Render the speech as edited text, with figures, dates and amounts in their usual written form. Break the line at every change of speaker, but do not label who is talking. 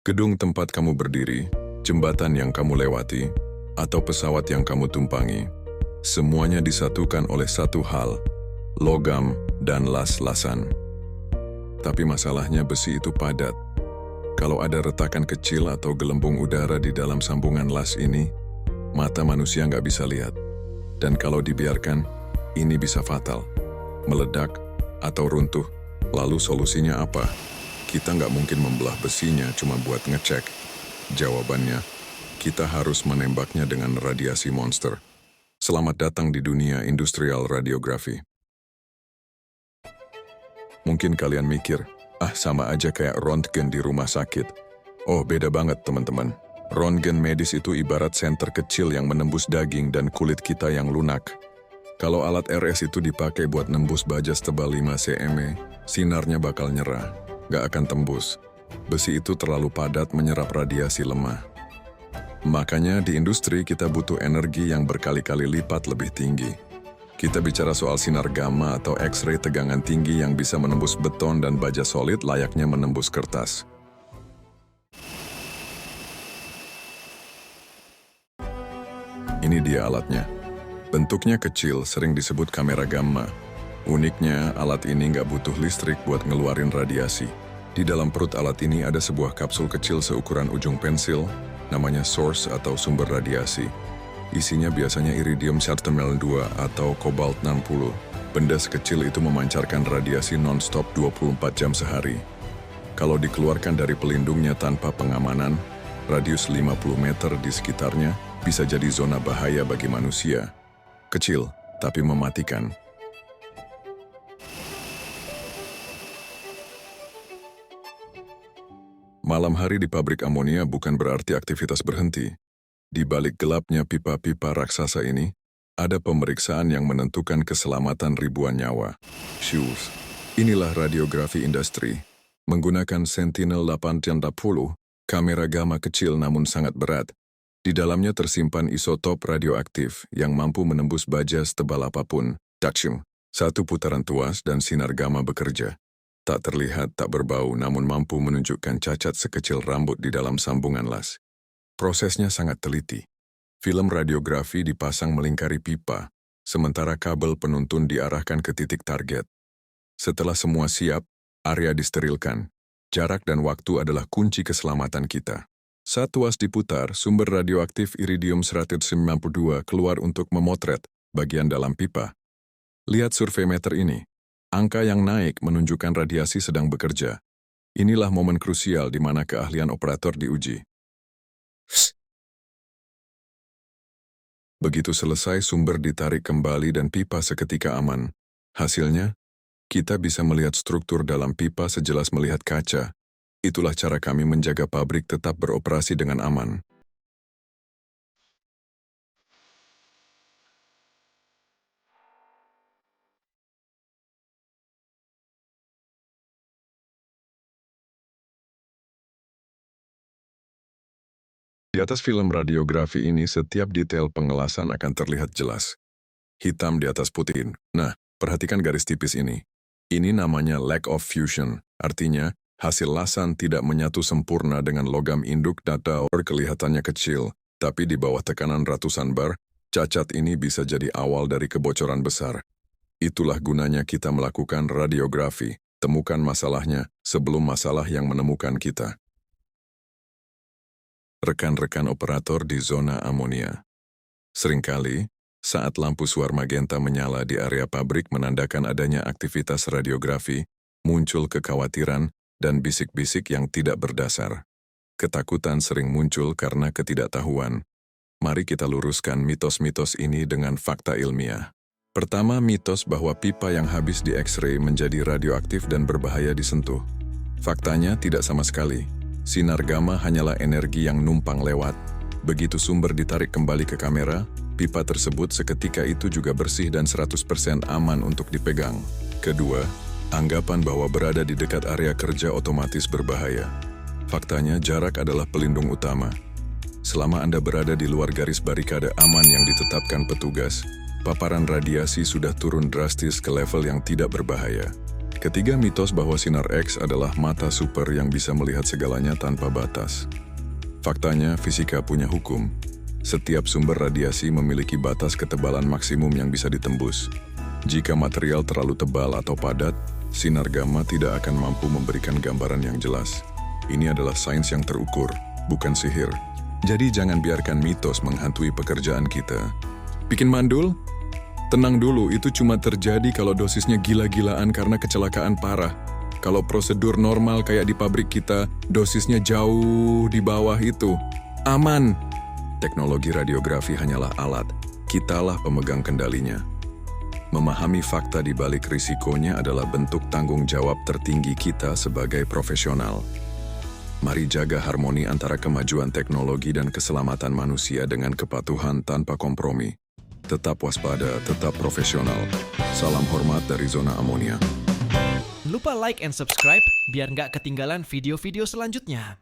Gedung tempat kamu berdiri, jembatan yang kamu lewati, atau pesawat yang kamu tumpangi, semuanya disatukan oleh satu hal, logam dan las-lasan. Tapi masalahnya besi itu padat. Kalau ada retakan kecil atau gelembung udara di dalam sambungan las ini, mata manusia nggak bisa lihat. Dan kalau dibiarkan, ini bisa fatal, meledak, atau runtuh. Lalu solusinya apa? Kita nggak mungkin membelah besinya cuma buat ngecek. Jawabannya, kita harus menembaknya dengan radiasi monster. Selamat datang di dunia industrial radiografi. Mungkin kalian mikir, sama aja kayak röntgen di rumah sakit. Oh, beda banget teman-teman. Röntgen medis itu ibarat senter kecil yang menembus daging dan kulit kita yang lunak. Kalau alat RS itu dipakai buat nembus baja tebal 5 cm, sinarnya bakal nyerah. Gak akan tembus. Besi itu terlalu padat menyerap radiasi lemah. Makanya di industri kita butuh energi yang berkali-kali lipat lebih tinggi. Kita bicara soal sinar gamma atau X-ray tegangan tinggi yang bisa menembus beton dan baja solid layaknya menembus kertas. Ini dia alatnya. Bentuknya kecil, sering disebut kamera gamma. Uniknya, alat ini nggak butuh listrik buat ngeluarin radiasi. Di dalam perut alat ini ada sebuah kapsul kecil seukuran ujung pensil, namanya source atau sumber radiasi. Isinya biasanya iridium 102 atau kobalt 60. Benda sekecil itu memancarkan radiasi non-stop 24 jam sehari. Kalau dikeluarkan dari pelindungnya tanpa pengamanan, radius 50 meter di sekitarnya bisa jadi zona bahaya bagi manusia. Kecil, tapi mematikan. Malam hari di pabrik amonia bukan berarti aktivitas berhenti. Di balik gelapnya pipa-pipa raksasa ini, ada pemeriksaan yang menentukan keselamatan ribuan nyawa. Shoes. Inilah radiografi industri. Menggunakan Sentinel 810, kamera gamma kecil namun sangat berat. Di dalamnya tersimpan isotop radioaktif yang mampu menembus baja setebal apapun. Tachim. Satu putaran tuas dan sinar gamma bekerja. Tak terlihat, tak berbau, namun mampu menunjukkan cacat sekecil rambut di dalam sambungan las. Prosesnya sangat teliti. Film radiografi dipasang melingkari pipa, sementara kabel penuntun diarahkan ke titik target. Setelah semua siap, area disterilkan. Jarak dan waktu adalah kunci keselamatan kita. Saat tuas diputar, sumber radioaktif iridium 192 keluar untuk memotret bagian dalam pipa. Lihat survei meter ini. Angka yang naik menunjukkan radiasi sedang bekerja. Inilah momen krusial di mana keahlian operator diuji. Begitu selesai, sumber ditarik kembali dan pipa seketika aman. Hasilnya, kita bisa melihat struktur dalam pipa sejelas melihat kaca. Itulah cara kami menjaga pabrik tetap beroperasi dengan aman. Di atas film radiografi ini, setiap detail pengelasan akan terlihat jelas. Hitam di atas putih. Nah, perhatikan garis tipis ini. Ini namanya lack of fusion. Artinya, hasil lasan tidak menyatu sempurna dengan logam induk data kelihatannya kecil, tapi di bawah tekanan ratusan bar, cacat ini bisa jadi awal dari kebocoran besar. Itulah gunanya kita melakukan radiografi. Temukan masalahnya sebelum masalah yang menemukan kita. Rekan-rekan operator di zona amonia. Seringkali, saat lampu suar magenta menyala di area pabrik menandakan adanya aktivitas radiografi, muncul kekhawatiran dan bisik-bisik yang tidak berdasar. Ketakutan sering muncul karena ketidaktahuan. Mari kita luruskan mitos-mitos ini dengan fakta ilmiah. Pertama, mitos bahwa pipa yang habis di X-ray menjadi radioaktif dan berbahaya disentuh. Faktanya tidak sama sekali. Sinar gamma hanyalah energi yang numpang lewat. Begitu sumber ditarik kembali ke kamera, pipa tersebut seketika itu juga bersih dan 100% aman untuk dipegang. Kedua, anggapan bahwa berada di dekat area kerja otomatis berbahaya. Faktanya, jarak adalah pelindung utama. Selama Anda berada di luar garis barikade aman yang ditetapkan petugas, paparan radiasi sudah turun drastis ke level yang tidak berbahaya. Ketiga, mitos bahwa sinar X adalah mata super yang bisa melihat segalanya tanpa batas. Faktanya, fisika punya hukum. Setiap sumber radiasi memiliki batas ketebalan maksimum yang bisa ditembus. Jika material terlalu tebal atau padat, sinar gamma tidak akan mampu memberikan gambaran yang jelas. Ini adalah sains yang terukur, bukan sihir. Jadi jangan biarkan mitos menghantui pekerjaan kita. Bikin mandul? Tenang dulu, itu cuma terjadi kalau dosisnya gila-gilaan karena kecelakaan parah. Kalau prosedur normal kayak di pabrik kita, dosisnya jauh di bawah itu. Aman! Teknologi radiografi hanyalah alat, kitalah pemegang kendalinya. Memahami fakta di balik risikonya adalah bentuk tanggung jawab tertinggi kita sebagai profesional. Mari jaga harmoni antara kemajuan teknologi dan keselamatan manusia dengan kepatuhan tanpa kompromi. Tetap waspada, tetap profesional. Salam hormat dari Zona Amonia.
Lupa like and subscribe biar nggak ketinggalan video-video selanjutnya.